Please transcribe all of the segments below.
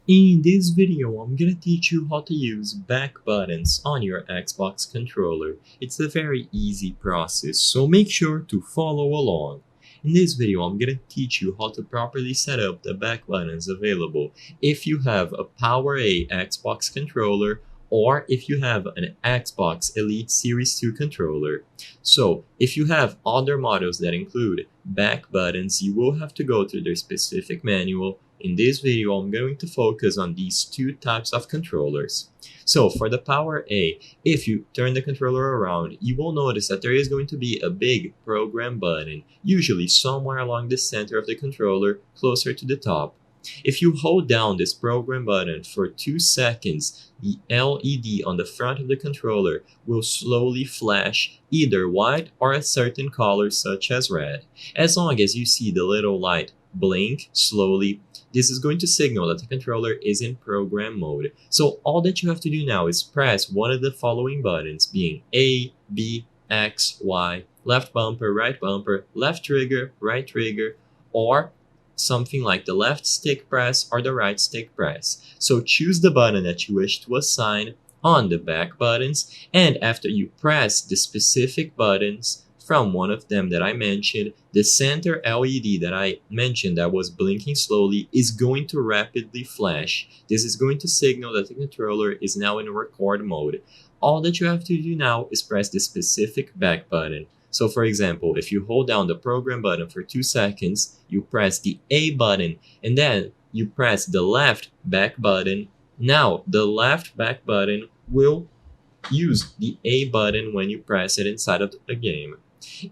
In this video, I'm gonna teach you how to use back buttons on your Xbox controller. It's a very easy process, so make sure to follow along. In this video, I'm gonna teach you how to properly set up the back buttons available if you have a PowerA Xbox controller or if you have an Xbox Elite Series 2 controller. So, if you have other models that include back buttons, you will have to go to their specific manual. In this video, I'm going to focus on these two types of controllers. So for the PowerA, if you turn the controller around, you will notice that there is going to be a big program button, usually somewhere along the center of the controller, closer to the top. If you hold down this program button for 2 seconds, the LED on the front of the controller will slowly flash either white or a certain color such as red. As long as you see the little light blink slowly, this is going to signal that the controller is in program mode. So all that you have to do now is press one of the following buttons, being A, B, X, Y, left bumper, left trigger, right trigger, or something like the left stick press or the right stick press. So choose the button that you wish to assign on the back buttons, and after you press the specific buttons from one of them that I mentioned, the center LED that I mentioned that was blinking slowly is going to rapidly flash. This is going to signal that the controller is now in record mode. All that you have to do now is press the specific back button. So for example, if you hold down the program button for 2 seconds, you press the A button, and then you press the left back button. Now the left back button will use the A button when you press it inside of the game.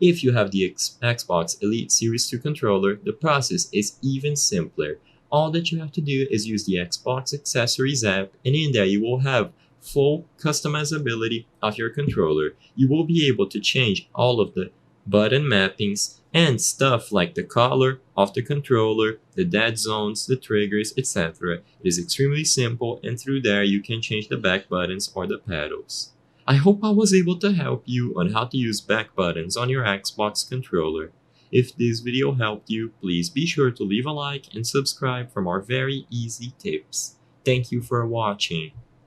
If you have the Xbox Elite Series 2 controller, the process is even simpler. All that you have to do is use the Xbox Accessories app, and in there you will have full customizability of your controller. You will be able to change all of the button mappings and stuff like the color of the controller, the dead zones, the triggers, etc. It is extremely simple, and through there you can change the back buttons or the pedals. I hope I was able to help you on how to use back buttons on your Xbox controller. If this video helped you, please be sure to leave a like and subscribe for more very easy tips. Thank you for watching.